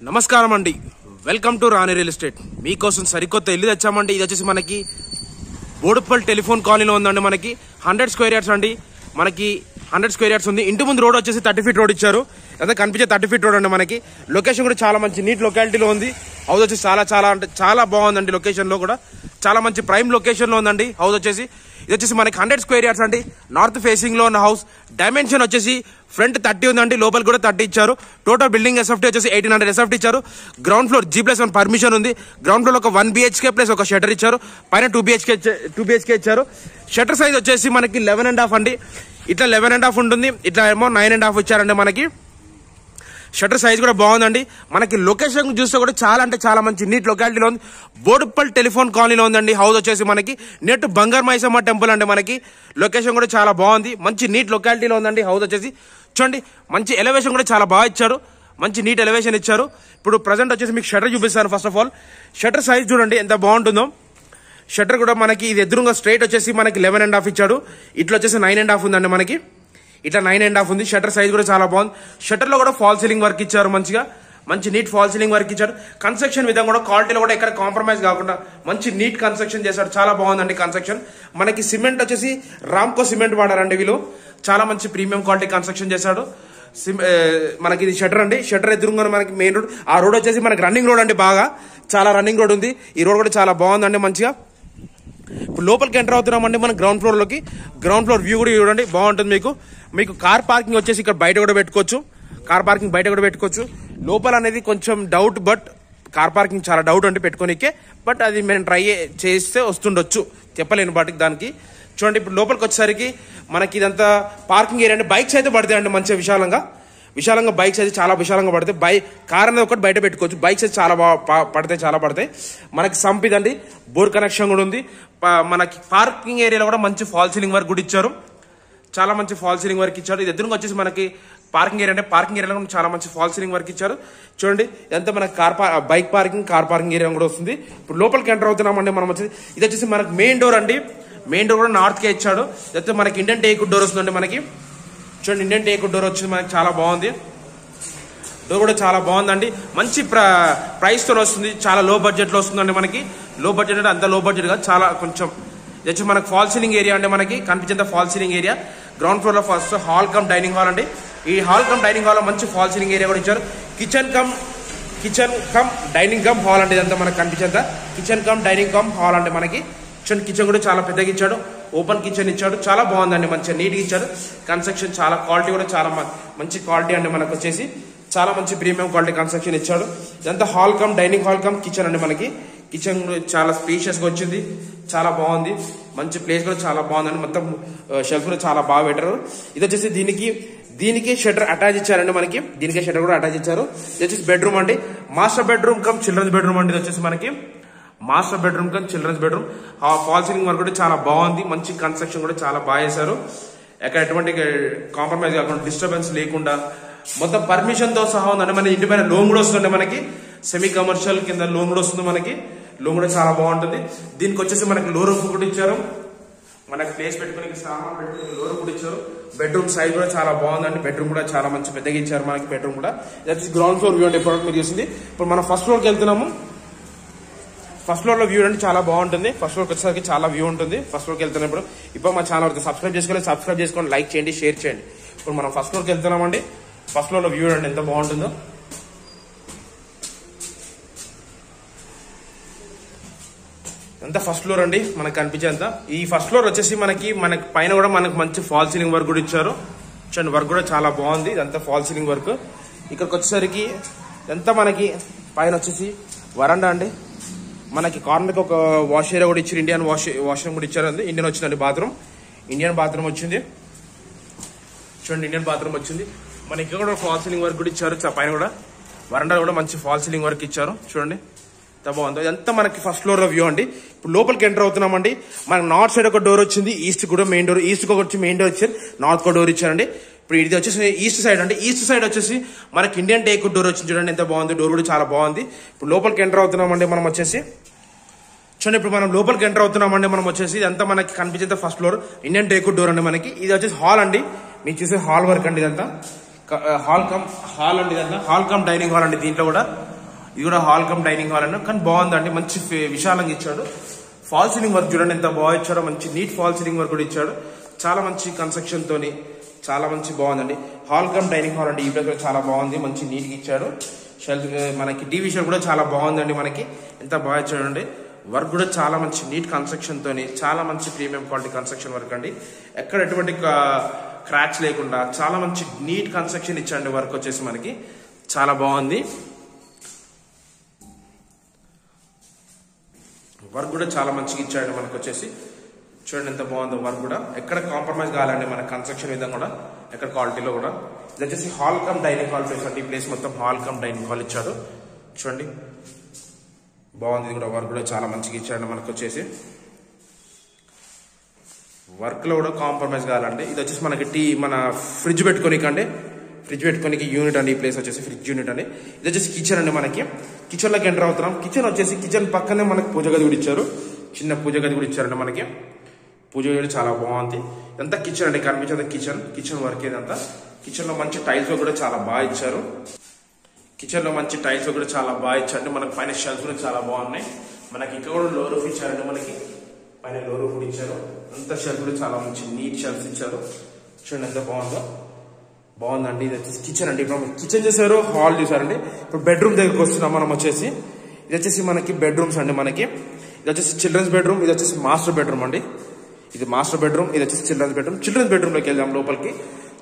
నమస్కారం అండి, welcome to Rani real estate. మీకోసం సరికొత్త ఇల్లు తెచ్చామండి. ఇది వచ్చేసి మనకి బోడుప్పల్ టెలిఫోన్ కాలనీలో ఉందండి. మనకి 100 స్క్వేర్ యార్డ్స్ అండి. మనకి 100 స్క్వేర్ యార్డ్స్ ఉంది. ఇంటి ముందు రోడ్ వచ్చేసి 30 ఫీట్ రోడ్ ఇచ్చారు. అదే కనిపించే 30 ఫీట్ రోడ్ అండి. మనకి లొకేషన్ కూడా చాలా మంచి నీట్ లొకాలిటీలో ఉంది. హౌస్ వచ్చేసి చాలా అంటే చాలా బాగుందండి. లొకేషన్ లో కూడా చాలా మంచి ప్రైమ్ లొకేషన్ లో ఉందండి హౌస్ వచ్చేసి. ఇది వచ్చేసి మనకి 100 స్క్వేర్ యార్డ్స్ అండి. నార్త్ ఫేసింగ్ లో ఉన్న హౌస్. డైమెన్షన్ వచ్చేసి ఫ్రంట్ 30 ఉందండి, లోపల కూడా 30 ఇచ్చారు. టోటల్ బిల్డింగ్ ఎస్ఎఫ్టీ వచ్చేసి 1800 ఎస్ఎఫ్టీ ఇచ్చారు. గ్రౌండ్ ఫ్లోర్ G+1 పర్మిషన్ ఉంది. గ్రౌండ్ ఫ్లోర్ ఒక 1 BHK ప్లస్ ఒక షటర్ ఇచ్చారు. పైన 2 BHK ఇచ్చారు. షటర్ సైజ్ వచ్చేసి మనకి 11.5 అండి. ఇట్లా 11.5 ఉంటుంది, ఇట్లా ఏమో 9.5 ఇచ్చారండి. మనకి షటర్ సైజ్ కూడా బాగుందండి. మనకి లొకేషన్ చూస్తే కూడా చాలా అంటే చాలా మంచి నీట్ లొకాలిటీలో ఉంది. బోడుప్పల్ టెలిఫోన్ కాలనీలో ఉందండి హౌస్ వచ్చేసి. మనకి నెట్ బంగారు మైసమ్మ టెంపుల్ అండి. మనకి లొకేషన్ కూడా చాలా బాగుంది, మంచి నీట్ లొకాలిటీలో ఉందండి హౌస్ వచ్చేసి. చూడండి, మంచి ఎలివేషన్ కూడా చాలా బాగా ఇచ్చారు, మంచి నీట్ ఎలివేషన్ ఇచ్చారు. ఇప్పుడు ప్రజెంట్ వచ్చేసి మీకు షటర్ చూపిస్తాను. First of all shutter size చూడండి ఎంత బాగుంటుందో. షటర్ కూడా మనకి ఇది ఎదురుగా స్ట్రైట్ వచ్చేసి మనకి 11.5 ఇచ్చాడు. ఇట్లా వచ్చేసి 9.5 ఉందండి. మనకి ఇట్లా 9.5 ఉంది. షటర్ సైజ్ కూడా చాలా బాగుంది. షటర్ లో కూడా ఫాల్ సీలింగ్ వర్క్ ఇచ్చారు. మంచిగా మంచి నీట్ ఫాల్ సీలింగ్ వర్క్ ఇచ్చారు. కన్స్ట్రక్షన్ విధంగా కూడా క్వాలిటీలో కూడా ఎక్కడ కాంప్రమైజ్ కాకుండా మంచి నీట్ కన్స్ట్రక్షన్ చేశారు. చాలా బాగుందండి కన్స్ట్రక్షన్. మనకి సిమెంట్ వచ్చేసి రామ్కో సిమెంట్ వాడారండి వీళ్ళు. చాలా మంచి ప్రీమియం క్వాలిటీ కన్స్ట్రక్షన్ చేశాడు. మనకి ఇది షటర్ అండి. షటర్ ఎదురుగా మనకి మెయిన్ రోడ్. ఆ రోడ్ వచ్చేసి మనకి రన్నింగ్ రోడ్ అండి. బాగా చాలా రన్నింగ్ రోడ్ ఉంది. ఈ రోడ్ కూడా చాలా బాగుందండి మంచిగా. ఇప్పుడు లోపలికి ఎంటర్ అవుతున్నామండి మనం గ్రౌండ్ ఫ్లోర్ లోకి. గ్రౌండ్ ఫ్లోర్ వ్యూ కూడా చూడండి బాగుంటుంది. మీకు కార్ పార్కింగ్ వచ్చేసి ఇక్కడ బయట కూడా పెట్టుకోవచ్చు. కార్ పార్కింగ్ బయట కూడా పెట్టుకోవచ్చు. లోపల అనేది కొంచెం డౌట్, బట్ కార్ పార్కింగ్ చాలా డౌట్ అండి పెట్టుకోనికే. బట్ అది మేము ట్రై చేస్తే వస్తుండొచ్చు, చెప్పలేను బాటికి దానికి. చూడండి, ఇప్పుడు లోపలికి వచ్చేసరికి మనకి ఇదంతా పార్కింగ్ ఏరియా అండి. బైక్స్ అయితే పడతాయండి మంచిగా విశాలంగా బైక్స్ అయితే చాలా విశాలంగా పడతాయి. కార్ అనేది ఒకటి బయట పెట్టుకోవచ్చు. బైక్స్ అయితే చాలా బాగా పడతాయి. మనకి సంప్ ఇదండి, బోర్ కనెక్షన్ కూడా ఉంది. మనకి పార్కింగ్ ఏరియాలో కూడా మంచి ఫాల్ సీలింగ్ వర్క్ కూడా ఇచ్చారు. చాలా మంచి ఫాల్ సీలింగ్ వర్క్ ఇచ్చారు. ఇది ఎదురుగా వచ్చేసి మనకి పార్కింగ్ ఏరియా అంటే పార్కింగ్ ఏరియాలో చాలా మంచి ఫాల్ సీలింగ్ వర్క్ ఇచ్చారు. చూడండి, ఇదంతా మనకి bike parking, car parking area కూడా వస్తుంది. ఇప్పుడు లోపలికి ఎంటర్ అవుతున్నామండి మనం వచ్చేసి. ఇది వచ్చేసి మనకి మెయిన్ డోర్ అండి. మెయిన్ డోర్ కూడా నార్త్ కే ఇచ్చాడు. ఇదైతే మనకి ఇండియన్ టేక్ డోర్ వస్తుందండి. మనకి చూడండి, ఇండియన్ టేక్ డోర్ వచ్చింది మనకి. చాలా బాగుంది. డోర్ కూడా చాలా బాగుందండి. మంచి ప్రైస్ తో వస్తుంది. చాలా లో బడ్జెట్ లో వస్తుందండి. మనకి లో బడ్జెట్ అంటే అంత లో బడ్జెట్ కాదు, చాలా కొంచెం. ఇది వచ్చి మనకి ఫాల్ సీలింగ్ ఏరియా అంటే మనకి కనిపించేంత fall ceiling area. Ground floor లో first hall cum dining hall అండి. ఈ హాల్ కమ్ డైనింగ్ హాల్ లో మంచి ఫాల్ సీలింగ్ ఏరియా కూడా ఇచ్చారు. Kitchen cum dining cum hall అంటే ఇదంతా మనకి కనిపించేంత kitchen cum dining cum hall అంటే మనకి. కిచెన్ కూడా చాలా పెద్దగా ఇచ్చాడు. ఓపెన్ కిచెన్ ఇచ్చాడు. చాలా బాగుందండి, మంచిగా నీట్గా ఇచ్చాడు. కన్స్ట్రక్షన్ చాలా క్వాలిటీ కూడా చాలా మంచి క్వాలిటీ అండి. మనకు వచ్చేసి చాలా మంచి ప్రీమియం క్వాలిటీ కన్స్ట్రక్షన్ ఇచ్చాడు. ఇదంతా hall cum dining hall come kitchen అండి. మనకి కిచెన్ చాలా స్పేషియస్ గా వచ్చింది. చాలా బాగుంది. మంచి ప్లేస్ కూడా చాలా బాగుందండి. మొత్తం షెల్ఫ్ కూడా చాలా బాగా పెట్టారు. ఇది వచ్చేసి దీనికి షటర్ అటాచ్ ఇచ్చారండి. మనకి దీనికి షటర్ కూడా అటాచ్ ఇచ్చారు. ఇది వచ్చేసి బెడ్రూమ్ అండి. Master bedroom come children's bedroom అండి. ఇది వచ్చేసి మనకి master bedroom come children's bedroom. ఆ ఫాల్ సీలింగ్ వర్క్ కూడా చాలా బాగుంది. మంచి కన్స్ట్రక్షన్ కూడా చాలా బాగా చేశారు. ఎక్కడ ఎటువంటి కాంప్రమైజ్ కాకుండా, డిస్టర్బెన్స్ లేకుండా మొత్తం పర్మిషన్ తో సహా ఉందండి. మన ఇంటి పైన లోన్ కూడా వస్తుంది. మనకి సెమీ కమర్షియల్ కింద లోన్ కూడా వస్తుంది. మనకి లోన్ కూడా చాలా బాగుంటుంది. దీనికి వచ్చేసి మనకి లో రూఫ్ కూడా ఇచ్చారు. మనకి ప్లేస్ పెట్టుకుని సామాన్ పెట్టుకుని లో రూఫ్ కూడా ఇచ్చారు. బెడ్రూమ్ సైజ్ కూడా చాలా బాగుందండి. బెడ్రూమ్ కూడా చాలా మంచి పెద్దగా ఇచ్చారు మనకి. బెడ్రూమ్ కూడా ఇది వచ్చి గ్రౌండ్ ఫ్లోర్ వ్యూ అండి. ఇప్పుడు మీరు చూసింది. ఇప్పుడు మనం ఫస్ట్ ఫ్లోర్కి వెళ్తున్నాము. ఫస్ట్ ఫ్లోర్ లో వ్యూ అండి చాలా బాగుంటుంది. ఫస్ట్ ఫ్లోర్కి వచ్చేసరికి చాలా వ్యూ ఉంటుంది. ఫస్ట్ ఫ్లోర్కి వెళ్తున్నప్పుడు ఇప్పుడు మా ఛానల్ సబ్స్క్రైబ్ చేసుకోండి, లైక్ చేయండి, షేర్ చేయండి. ఇప్పుడు మనం ఫస్ట్ ఫ్లోర్కి వెళ్తున్నామండి. ఫస్ట్ ఫ్లోర్ లో వ్యూ అండి ఎంత బాగుంటుందో. ఎంత ఫస్ట్ ఫ్లోర్ అండి మనకు కనిపించేంత. ఈ ఫస్ట్ ఫ్లోర్ వచ్చేసి మనకి పైన కూడా మనకి మంచి ఫాల్ సీలింగ్ వర్క్ కూడా ఇచ్చారు. చూడండి, వర్క్ కూడా చాలా బాగుంది. ఇదంతా ఫాల్ సీలింగ్ వర్క్. ఇక్కడికి వచ్చేసరికి ఎంత మనకి పైన వచ్చేసి వరండా అండి. మనకి కార్నర్ కి ఒక వాష్ ఏరియా కూడా ఇచ్చారు. ఇండియన్ వాష్రూమ్ కూడా ఇచ్చారు. ఇండియన్ వచ్చిందండి బాత్రూమ్. ఇండియన్ బాత్రూమ్ వచ్చింది. చూడండి, ఇండియన్ బాత్రూమ్ వచ్చింది. మనకి ఇక్కడ కూడా ఫాల్ సీలింగ్ వర్క్ కూడా ఇచ్చారు. పైన కూడా వరండా కూడా మంచి ఫాల్ సీలింగ్ వర్క్ ఇచ్చారు. చూడండి ఎంత బాగుందో. ఇదంతా మనకి ఫస్ట్ ఫ్లోర్ లో వ్యూ అండి. ఇప్పుడు లోపలికి ఎంటర్ అవుతున్నామండి. మనకి నార్త్ సైడ్ ఒక డోర్ వచ్చింది. ఈస్ట్ కూడా మెయిన్ డోర్. ఈస్ట్ వచ్చి మెయిన్ డోర్ ఇచ్చారు. నార్త్ ఒక డోర్ ఇచ్చారండి. ఇప్పుడు ఇది వచ్చేసి ఈస్ట్ సైడ్ అండి. ఈస్ట్ సైడ్ వచ్చేసి మనకి ఇండియన్ టేక్ డోర్ వచ్చింది. చూడండి ఎంత బాగుంది. డోర్ కూడా చాలా బాగుంది. ఇప్పుడు లోపలికి ఎంటర్ అవుతున్నామండి మనం వచ్చేసి. చూడండి, ఇప్పుడు మనం లోపలికి ఎంటర్ అవుతున్నామండి మనం వచ్చేసి. ఇదంతా మనకి కనిపించేది first floor Indian teak door అండి. మనకి ఇది వచ్చేసి హాల్ అండి. మీకు చూసే హాల్ వర్క్ అండి. ఇదంతా హాల్ అండి, ఇదంతా హాల్ కమ్ డైనింగ్ హాల్ అండి. దీంట్లో కూడా ఇది కూడా హాల్ కమ్ డైనింగ్ హాల్ అండి. కానీ బాగుందండి, మంచి విశాలంగా ఇచ్చాడు. ఫాల్ సీలింగ్ వర్క్ చూడండి ఎంత బాగా ఇచ్చాడో, మంచి నీట్ ఫాల్ సీలింగ్ వర్క్ కూడా ఇచ్చాడు. చాలా మంచి కన్స్ట్రక్షన్ తోని చాలా మంచి బాగుందండి. హాల్ కమ్ డైనింగ్ హాల్ అండి. ఈ ప్లేస్ కూడా చాలా బాగుంది, మంచి నీట్ గా ఇచ్చాడు. షెల్ఫ్ మనకి టీవీ షెల్ఫ్ కూడా చాలా బాగుందండి. మనకి ఎంత బాగా ఇచ్చాడండి. వర్క్ కూడా చాలా మంచి నీట్ కన్స్ట్రక్షన్ తోని చాలా మంచి ప్రీమియం క్వాలిటీ కన్స్ట్రక్షన్ వర్క్ అండి. ఎక్కడ ఎటువంటి క్రాక్స్ లేకుండా చాలా మంచి నీట్ కన్స్ట్రక్షన్ ఇచ్చాండి. వర్క్ వచ్చేసి మనకి చాలా బాగుంది. వర్క్ కూడా చాలా మంచిగా ఇచ్చాడు. మనకు వచ్చేసి చూడండి ఎంత బాగుందో వర్క్ కూడా. ఎక్కడ కాంప్రమైజ్ కావాలండి మన కన్స్ట్రక్షన్ విధంగా కూడా, ఎక్కడ క్వాలిటీలో కూడా. ఇది వచ్చేసి hall cum dining hall place అండి. ఈ ప్లేస్ మొత్తం హాల్ కమ్ డైనింగ్ హాల్ ఇచ్చాడు. చూడండి బాగుంది. ఇది కూడా వర్క్ కూడా చాలా మంచిగా ఇచ్చాడు. మనకు వచ్చేసి వర్క్ లో కూడా కాంప్రమైజ్ కావాలండి. ఇది వచ్చేసి మనకి మన ఫ్రిడ్జ్ పెట్టుకోనికండి, ఫ్రిడ్జ్ పెట్టుకోనికి యూనిట్ అండి. ఈ ప్లేస్ వచ్చేసి ఫ్రిడ్జ్ యూనిట్ అండి. ఇది వచ్చేసి కిచెన్ అండి. మనకి కిచెన్ లోకి ఎంటర్ అవుతున్నాం. కిచెన్ వచ్చేసి కిచెన్ పక్కనే మనకి పూజ గది కూడా ఇచ్చారు. చిన్న పూజ గది కూడా ఇచ్చారండి. మనకి పూజ గది చాలా బాగుంది. ఇదంతా కిచెన్ అండి. కనిపించేది కిచెన్ వర్క్ ఇదంతా. కిచెన్ లో మంచి టైల్స్ కూడా చాలా బాగా ఇచ్చారు. కిచెన్ లో మంచి టైల్స్ కూడా చాలా బాగా ఇచ్చారండి. మనకి పైన షెల్ఫ్ కూడా చాలా బాగున్నాయి. మనకి ఇక్కడ కూడా లో రూఫ్ ఇచ్చారండి. మనకి పైన లో రూఫ్ ఇచ్చారు. అంత షెల్ఫ్ కూడా చాలా మంచి నీట్ షెల్ఫ్స్ ఇచ్చారు. చూడండి ఎంత బాగుందో, బాగుందండి. ఇది వచ్చేసి కిచెన్ అండి. ఇప్పుడు కిచెన్ చూసారు, హాల్ చూసారండి. ఇప్పుడు బెడ్రూమ్ దగ్గరకు వస్తున్నాం మనం వచ్చేసి. ఇది వచ్చేసి మనకి బెడ్రూమ్స్ అండి. మనకి ఇది వచ్చేసి చిల్డ్రన్స్ బెడ్రూమ్, ఇది వచ్చేసి మాస్టర్ బెడ్రూమ్ అండి. ఇది మాస్టర్ బెడ్రూమ్, ఇది వచ్చేసి చిల్డ్రన్స్ బెడ్రూమ్. చిల్డ్రన్స్ బెడ్రూమ్ లోకి వెళ్దాం లోపలికి.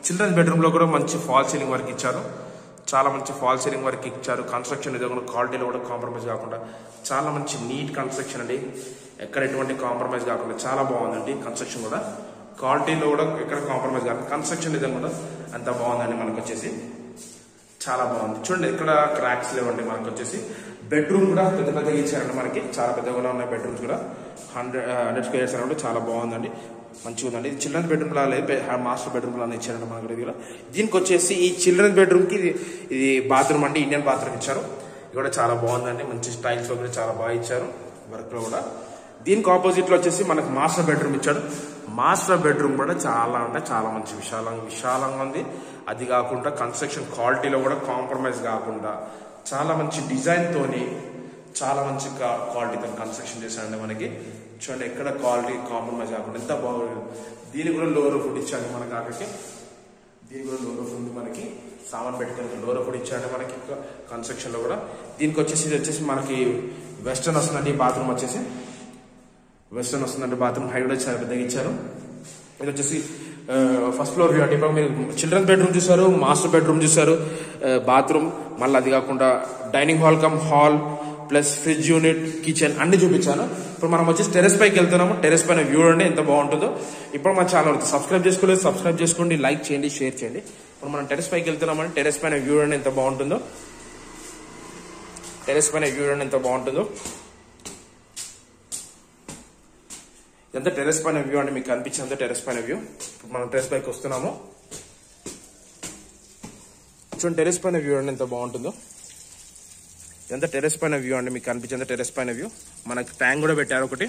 చిల్డ్రన్స్ బెడ్రూమ్ లో కూడా మంచి ఫాల్ సీలింగ్ వర్క్ ఇచ్చారు. చాలా మంచి ఫాల్ సీలింగ్ వర్క్ ఇచ్చారు. కన్స్ట్రక్షన్ ఇది కూడా క్వాలిటీలో కూడా కాంప్రమైజ్ కాకుండా చాలా మంచి నీట్ కన్స్ట్రక్షన్ అండి. ఎక్కడ ఎటువంటి కాంప్రమైజ్ కాకుండా చాలా బాగుందండి. కన్స్ట్రక్షన్ కూడా క్వాలిటీలో కూడా ఎక్కడ కాంప్రమైజ్ కాకుండా కన్స్ట్రక్షన్ ఇది కూడా అంత బాగుందండి. మనకు వచ్చేసి చాలా బాగుంది. చూడండి ఎక్కడ క్రాక్స్ లేవండి. మనకు వచ్చేసి బెడ్రూమ్ కూడా పెద్ద పెద్దగా ఇచ్చారండి. మనకి చాలా పెద్దగా ఉన్నాయి బెడ్రూమ్స్ కూడా. 100 స్క్వేర్ యార్డ్స్ అంటే చాలా బాగుందండి, మంచిగా ఉందండి. ఇది చిల్డ్రన్స్ బెడ్రూమ్ లా లేదు, మాస్టర్ బెడ్రూమ్ లా ఇచ్చారండి మనకి. ఇది కూడా దీనికి వచ్చేసి ఈ చిల్డ్రన్స్ బెడ్రూమ్ కి ఇది బాత్రూమ్ అండి. ఇండియన్ బాత్రూమ్ ఇచ్చారు. ఇది కూడా చాలా బాగుందండి. మంచి స్టైల్స్ కూడా చాలా బాగా ఇచ్చారు వర్క్ లో కూడా. దీనికి ఆపోజిట్ లో వచ్చేసి మనకు మాస్టర్ బెడ్రూమ్ ఇచ్చాడు. మాస్టర్ బెడ్రూమ్ కూడా చాలా అంటే చాలా మంచి విశాలంగా ఉంది. అది కాకుండా కన్స్ట్రక్షన్ క్వాలిటీలో కూడా కాంప్రమైజ్ కాకుండా చాలా మంచి డిజైన్ తోని చాలా మంచి క్వాలిటీతో కన్స్ట్రక్షన్ చేశారండి. మనకి చూడండి ఎక్కడ క్వాలిటీ కాంప్రమైజ్ కాకుండా ఎంత బాగుంది. దీనికి కూడా లో రూఫ్ ఇచ్చాడు మనకి. ఆఖరికి దీనికి కూడా లో రూఫ్ ఉంది. మనకి సామాన్ పెట్టుకుని లో రూఫ్ ఇచ్చాడు మనకి కన్స్ట్రక్షన్ లో కూడా. దీనికి వచ్చేసి ఇది వచ్చేసి మనకి వెస్టర్న్ వస్తుందండి. బాత్రూమ్ వచ్చేసి వెస్టర్న్ వస్తుందండి. బాత్రూమ్ హైట్ కూడా చాలా పెద్దగా ఇచ్చారు. ఇది వచ్చేసి ఫస్ట్ ఫ్లోర్ వ్యూ అంటే. ఇప్పుడు మీరు చిల్డ్రన్స్ బెడ్రూమ్ చూసారు, మాస్టర్ బెడ్రూమ్ చూసారు, బాత్రూమ్, మళ్ళీ అది కాకుండా dining hall come hall plus fridge unit, kitchen అన్ని చూపించాను. ఇప్పుడు మనం వచ్చేసి టెరెస్ పైకి వెళ్తున్నాము. టెరెస్ పైన వ్యూ అండి ఎంత బాగుంటుందో. ఇప్పుడు మన ఛానల్ సబ్స్క్రైబ్ చేసుకోలేదు, సబ్స్క్రైబ్ చేసుకోండి, లైక్ చేయండి, షేర్ చేయండి. ఇప్పుడు మనం టెరెస్ పైకి వెళ్తున్నామండి. టెరెస్ పైన వ్యూ అండి ఎంత బాగుంటుందో. టెరెస్ పైన వ్యూ అండి ఎంత బాగుంటుందో. ఎంత టెరెస్ పైన వ్యూ అండి మీకు కనిపించేంత టెరెస్ పైన వ్యూ. ఇప్పుడు మనం టెరెస్ పైకి వస్తున్నాము. చూడండి టెరెస్ పైన వ్యూ అండి ఎంత బాగుంటుందో. ఎంత టెరెస్ పైన వ్యూ అండి మీకు కనిపించేంత టెరెస్ పైన వ్యూ. మనకి ట్యాంక్ కూడా పెట్టారు, ఒకటి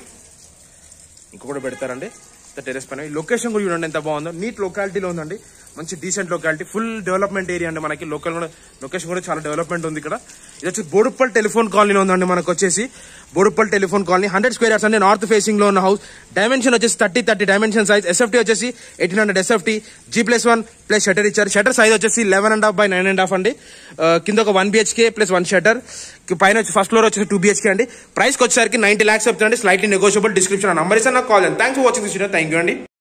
ఇంకొకటి పెడతారండి. టెరెస్ పైన లొకేషన్ కూడా చూడండి ఎంత బాగుందో. నీట్ లొకాలిటీలో ఉందండి. మంచి decent locality, full development area అండి. మనకి లొకేషన్ కూడా చాలా డెవలప్మెంట్ ఉంది ఇక్కడ. ఇది వచ్చి బోడుప్పల్ టెలిఫోన్ కాలనీలో ఉందండి. మనకు వచ్చేసి Boduppal telephone colony 100 square yards అండి. నార్త్ ఫేసింగ్ లో ఉన్న హౌస్. డైమెన్షన్ వచ్చేసి 30 డైమెన్షన్ సైజ్. ఎస్ఎఫ్టీ వచ్చేసి 1800 ఎస్ఎఫ్టీ. G+1 ప్లస్ షటర్ ఇచ్చారు. షటర్ సైజ్ వచ్చేసి 11.5 by 9.5 అండి. కింద ఒక 1 BHK ప్లస్ 1 షటర్. పైన వచ్చి ఫస్ట్ ఫ్లోర్ వచ్చేసి 2 BHK అండి. ప్రైస్ వచ్చేసరికి 90 lakhs చెప్తారండి. Slightly negotiable. డిస్క్రిప్షన్ నంబర్ ఇస్తాను, నాకు కాల్ చేయండి. Thanks for watching this video. Thank you అండి.